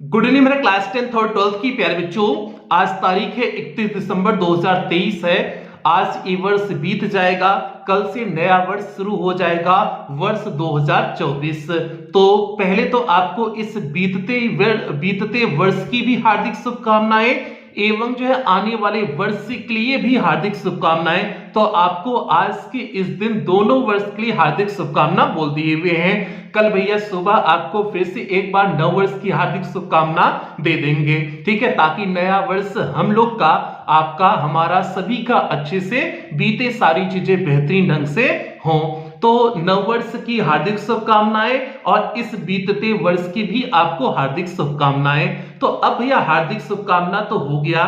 Good evening मेरे class 10th और 12th की प्यारे बच्चों। आज तारीख है 31 दिसंबर 2023 है। आज ये वर्ष बीत जाएगा, कल से नया वर्ष शुरू हो जाएगा, वर्ष 2024। तो पहले तो आपको इस बीतते वर्ष की भी हार्दिक शुभकामनाएं एवं जो है आने वाले वर्ष के लिए भी हार्दिक शुभकामनाएं। तो आपको आज के इस दिन दोनों वर्ष के लिए हार्दिक शुभकामना बोल दिए हुए हैं। कल भैया सुबह आपको फिर से एक बार नव वर्ष की हार्दिक शुभकामना दे देंगे, ठीक है, ताकि नया वर्ष हम लोग का, आपका, हमारा सभी का अच्छे से बीते, सारी चीजें बेहतरीन ढंग से हों। तो नव वर्ष की हार्दिक शुभकामनाएं और इस बीतते वर्ष की भी आपको हार्दिक शुभकामनाएं। तो अब भैया हार्दिक शुभकामना तो हो गया,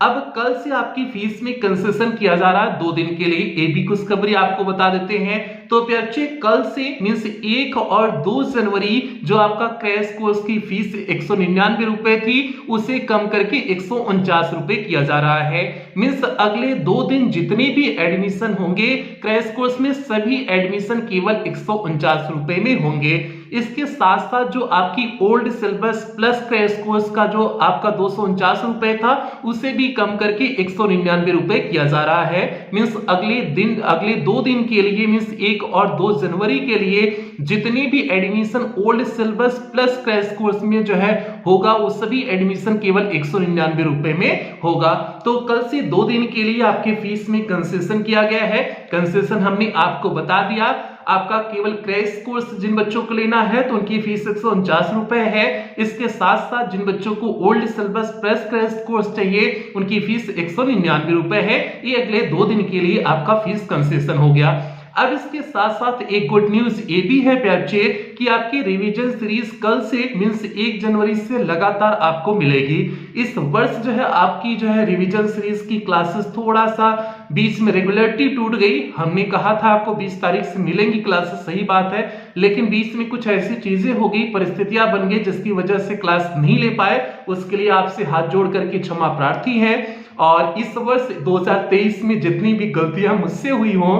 अब कल से आपकी फीस में कंसेशन किया जा रहा है 2 दिन के लिए। ये भी खुशखबरी आपको बता देते हैं। तो प्यारे कल से मीन्स 1 और 2 जनवरी जो आपका क्रैश कोर्स की फीस 199 रुपए थी, उसे कम करके 149 रुपए किया जा रहा है। मीन्स अगले 2 दिन जितने भी एडमिशन होंगे क्रैश कोर्स में, सभी एडमिशन केवल 149 रुपए में होंगे। इसके साथ साथ जो आपकी old syllabus plus crash course का जो आपका 249 रुपए था, उसे भी कम करके 199 रुपए किया जा रहा है। मीन्स अगले 2 दिन के लिए, मीन्स 1 और 2 जनवरी के लिए जितनी भी admission old syllabus plus crash course में जो है होगा, वो सभी एडमिशन केवल 199 रुपए में होगा। तो कल से 2 दिन के लिए आपके फीस में कंसेशन किया गया है। कंसेशन हमने आपको बता दिया। आपका केवल क्रैश कोर्स जिन बच्चों को लेना है तो उनकी फीस 149 रुपए है। इसके साथ साथ जिन बच्चों को old syllabus plus crash course चाहिए, उनकी फीस 199 रुपए है। ये अगले 2 दिन के लिए आपका फीस कंसेशन हो गया। अब इसके साथ साथ एक गुड न्यूज ये भी है प्यारे कि आपकी रिवीजन सीरीज कल से मींस 1 जनवरी से लगातार आपको मिलेगी। इस वर्ष जो है आपकी जो है रिवीजन सीरीज की क्लासेस थोड़ा सा बीच में रेगुलरिटी टूट गई। हमने कहा था आपको 20 तारीख से मिलेंगी क्लासेस, सही बात है, लेकिन बीच में कुछ ऐसी चीजें हो गई, परिस्थितियां बन गई, जिसकी वजह से क्लास नहीं ले पाए। उसके लिए आपसे हाथ जोड़ करके क्षमा प्रार्थी है। और इस वर्ष 2023 में जितनी भी गलतियां मुझसे हुई हों,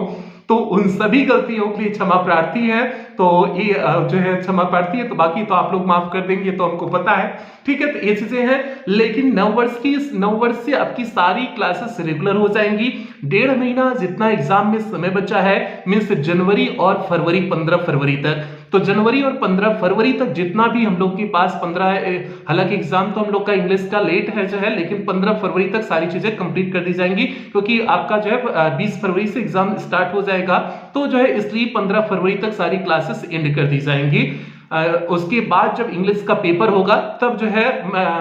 तो उन सभी गलतियों के लिए क्षमा प्रार्थी है। तो ये जो है क्षमा प्रार्थी है, तो बाकी तो आप लोग माफ कर देंगे, तो हमको पता है, ठीक है। तो ये चीजें हैं, लेकिन नव वर्ष से आपकी सारी क्लासेस रेगुलर हो जाएंगी। 1.5 महीना जितना एग्जाम में समय बचा है, मीन्स जनवरी और फरवरी, 15 फरवरी तक, तो जनवरी और 15 फरवरी तक जितना भी हम लोग के पास 15, हालांकि एग्जाम तो हम लोग का इंग्लिश का लेट है जो है, लेकिन 15 फरवरी तक सारी चीजें कंप्लीट कर दी जाएंगी, क्योंकि आपका जो है 20 फरवरी से एग्जाम स्टार्ट हो जाएगा। तो जो है इसलिए 15 फरवरी तक सारी क्लासेस एंड कर दी जाएंगी। उसके बाद जब इंग्लिश का पेपर होगा तब जो है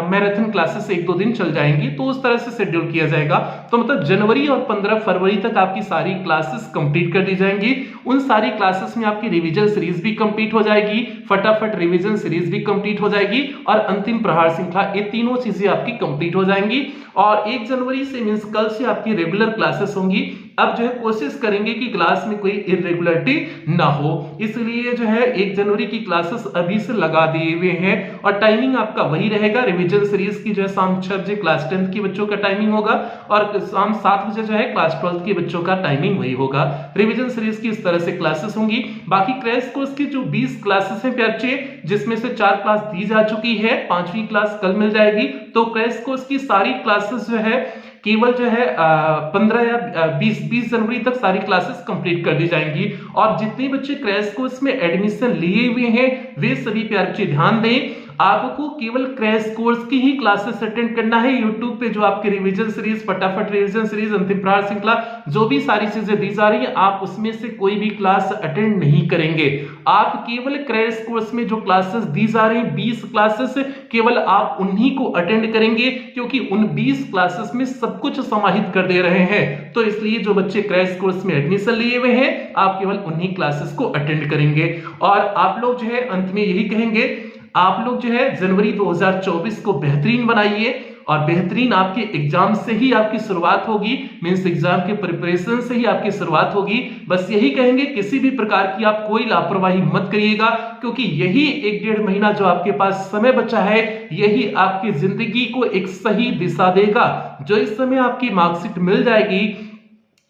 मैराथन क्लासेस 1-2 दिन चल जाएंगी, तो उस तरह से शेड्यूल किया जाएगा। तो मतलब जनवरी और 15 फरवरी तक आपकी सारी क्लासेस कंप्लीट कर दी जाएंगी। उन सारी क्लासेस में आपकी रिवीजन सीरीज भी कंप्लीट हो जाएगी, फटाफट रिवीजन सीरीज भी कंप्लीट हो जाएगी, और अंतिम प्रहार श्रृंखला, ये तीनों चीजें आपकी कंप्लीट हो जाएंगी। और 1 जनवरी से मींस कल से आपकी रेगुलर क्लासेस होंगी। अब जो है कोशिश करेंगे कि क्लास में कोई इरेगुलरिटी ना हो, इसलिए जो है 1 जनवरी की क्लासेस अभी से लगा दिए हुए हैं। और टाइमिंग आपका वही रहेगा, रिवीजन सीरीज की जो है शाम 6 बजे क्लास 10th के बच्चों का टाइमिंग होगा, और शाम 7 बजे जो है क्लास 12th के बच्चों का टाइमिंग वही होगा। रिवीजन सीरीज की इस तरह से क्लासेस होंगी। बाकी क्रैश कोर्स की जो 20 क्लासेस हैं प्यारे, जिसमें से 4 क्लास दी जा चुकी है, 5वीं क्लास कल मिल जाएगी। तो क्रैश कोर्स की सारी क्लासेस जो है केवल जो है 15 या 20 जनवरी तक सारी क्लासेस कंप्लीट कर दी जाएंगी। और जितने बच्चे क्रैश कोर्स में एडमिशन लिए हुए हैं वे सभी प्यारे बच्चे ध्यान दें, आपको केवल क्रैश कोर्स की ही क्लासेस अटेंड करना है। यूट्यूब पे जो आपके रिवीजन सीरीज, फटाफट रिवीजन सीरीज, अंतिम प्रहार श्रृंखला, जो भी सारी चीजें दी जा रही है, आप उसमें से कोई भी क्लास अटेंड नहीं करेंगे। आप केवल क्रैश कोर्स में जो क्लासेस दी जा रही हैं 20 क्लासेस, केवल आप उन्हीं को अटेंड करेंगे, क्योंकि उन 20 क्लासेस में सब कुछ समाहित कर दे रहे हैं। तो इसलिए जो बच्चे क्रैश कोर्स में एडमिशन लिए हुए हैं, आप केवल उन्हीं क्लासेस को अटेंड करेंगे। और आप लोग जो है अंत में यही कहेंगे, आप लोग जो है जनवरी 2024 को बेहतरीन बनाइए, और बेहतरीन आपके एग्जाम से ही आपकी शुरुआत होगी, मींस एग्जाम के प्रिपरेशन से ही आपकी शुरुआत होगी। बस यही कहेंगे, किसी भी प्रकार की आप कोई लापरवाही मत करिएगा, क्योंकि यही 1-1.5 महीना जो आपके पास समय बचा है, यही आपकी जिंदगी को एक सही दिशा देगा। जो इस समय आपकी मार्कशीट मिल जाएगी,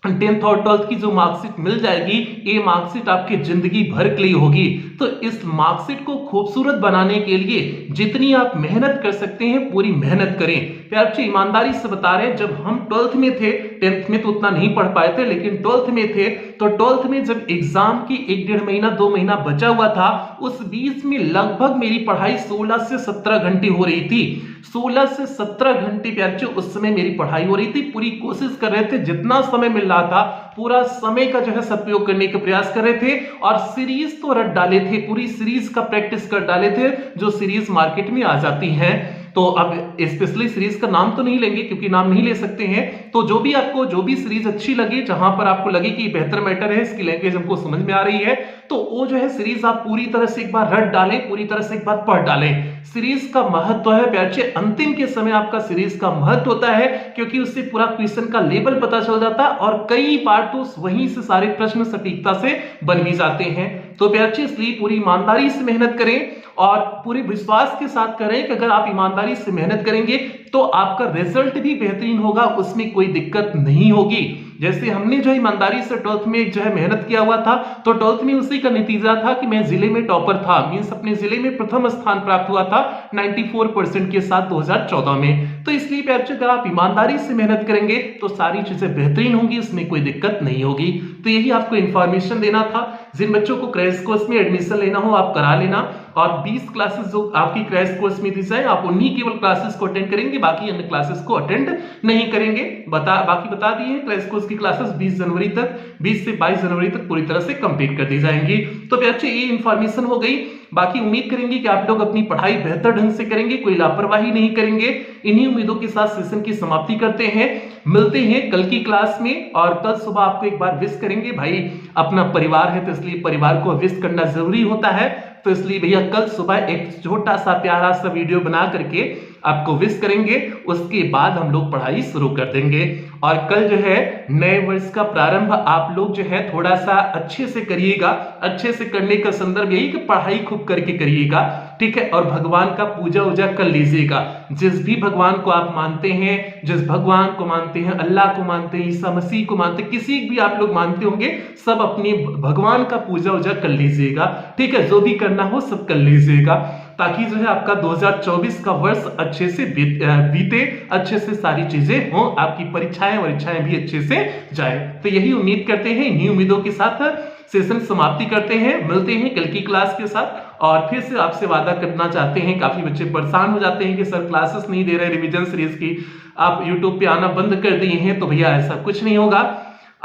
10th और 12th की जो मार्कशीट मिल जाएगी, ये मार्कशीट आपकी जिंदगी भर के लिए होगी। तो इस मार्कशीट को खूबसूरत बनाने के लिए जितनी आप मेहनत कर सकते हैं पूरी मेहनत करें। प्यार बच्चे ईमानदारी से बता रहे हैं, जब हम 12th में थे, 10th में तो उतना नहीं पढ़ पाए थे, लेकिन 12th में थे, तो 12th में जब एग्जाम की 1-1.5 महीना 2 महीना बचा हुआ था, उस बीच में लगभग मेरी पढ़ाई 16 से 17 घंटे हो रही थी। 16 से 17 घंटे प्यार बच्चे उस समय मेरी पढ़ाई हो रही थी। पूरी कोशिश कर रहे थे, जितना समय मिल रहा था पूरा समय का जो है सदुपयोग करने का प्रयास कर रहे थे, और सीरीज तो रट डाले थे, पूरी सीरीज का प्रैक्टिस कर डाले थे जो सीरीज मार्केट में आ जाती हैं। तो अब स्पेशली सीरीज का नाम तो नहीं लेंगे क्योंकि नाम नहीं ले सकते हैं। तो जो भी आपको जो भी सीरीज अच्छी लगे, जहां पर आपको लगे कि बेहतर मैटर है, इसकी लैंग्वेज हमको समझ में आ रही है, तो वो जो है सीरीज आप पूरी तरह से एक बार रट डालें, पूरी तरह से एक बार पढ़ डालें। सीरीज का महत्व है बच्चे, अंतिम के समय आपका सीरीज का महत्व होता है, क्योंकि उससे पूरा क्वेश्चन का लेवल पता चल जाता है और कई बार तो वहीं से सारे प्रश्न सटीकता से बन भी जाते हैं। तो बच्चे इसलिए पूरी ईमानदारी से मेहनत करें और पूरे विश्वास के साथ करें कि अगर आप ईमानदारी से मेहनत करेंगे तो आपका रिजल्ट भी बेहतरीन होगा, उसमें कोई दिक्कत नहीं होगी। जैसे हमने जो ईमानदारी से 12th में जो है मेहनत किया हुआ था, तो 12th में उसी का नतीजा था कि मैं जिले में टॉपर था, मींस अपने जिले में प्रथम स्थान प्राप्त हुआ था 94% के साथ 2014 में। तो इसलिए बच्चे अगर आप ईमानदारी से मेहनत करेंगे तो सारी चीजें बेहतरीन होंगी, इसमें कोई दिक्कत नहीं होगी। तो यही आपको इंफॉर्मेशन देना था। जिन बच्चों को क्रैश कोर्स में एडमिशन लेना हो आप करा लेना, और 20 क्लासेस जो आपकी क्रैश कोर्स में दी जाए आप उन्हीं केवल क्लासेस को अटेंड करेंगे, बाकी अन्य क्लासेस को अटेंड नहीं करेंगे। बाकी बता दिए क्रैश कोर्स की क्लासेस 20 जनवरी तक, 20 से 22 जनवरी तक पूरी तरह से कंप्लीट कर दी जाएंगी। तो बच्चे ये इंफॉर्मेशन हो गई। बाकी उम्मीद करेंगे कि आप लोग अपनी पढ़ाई बेहतर ढंग से करेंगे, कोई लापरवाही नहीं करेंगे। इन्हीं उम्मीदों के साथ सेशन की समाप्ति करते हैं, मिलते हैं कल की क्लास में। और कल सुबह आपको एक बार विश करेंगे, भाई अपना परिवार है तो इसलिए परिवार को विश करना जरूरी होता है, तो इसलिए भैया कल सुबह एक छोटा सा प्यारा सा वीडियो बना करके आपको विश करेंगे, उसके बाद हम लोग पढ़ाई शुरू कर देंगे। और कल जो है नए वर्ष का प्रारंभ आप लोग जो है थोड़ा सा अच्छे से करिएगा। अच्छे से करने का संदर्भ यही कि पढ़ाई खूब करके करिएगा, ठीक है। और भगवान का पूजा उजा कर लीजिएगा। जिस भी भगवान को आप मानते हैं, जिस भगवान को मानते हैं, अल्लाह को मानते हैं, ईसा मसीह को मानते हैं, किसी भी आप लोग मानते होंगे, सब अपने भगवान का पूजा उजा कर लीजिएगा, ठीक है। जो भी करना हो सब कर लीजिएगा, ताकि जो है आपका 2024 का वर्ष अच्छे से बीते, अच्छे से सारी चीजें हो, आपकी परीक्षाएं भी अच्छे से जाए। तो यही उम्मीद करते हैं, इन्हीं उम्मीदों के साथ सेशन समाप्ति करते हैं, मिलते हैं कल की क्लास के साथ। और फिर से आपसे वादा करना चाहते हैं, काफी बच्चे परेशान हो जाते हैं कि सर क्लासेस नहीं दे रहे रिवीजन सीरीज की, आप यूट्यूब पे आना बंद कर दिए हैं। तो भैया ऐसा कुछ नहीं होगा,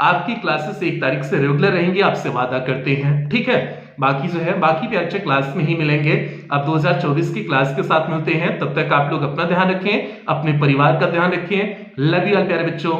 आपकी क्लासेस 1 तारीख से रेगुलर रहेंगी, आपसे वादा करते हैं, ठीक है। बाकी जो है बाकी भी अच्छे क्लास में ही मिलेंगे। अब 2024 की क्लास के साथ मिलते हैं, तब तक आप लोग अपना ध्यान रखें, अपने परिवार का ध्यान रखें। लव यू ऑल प्यारे बच्चों।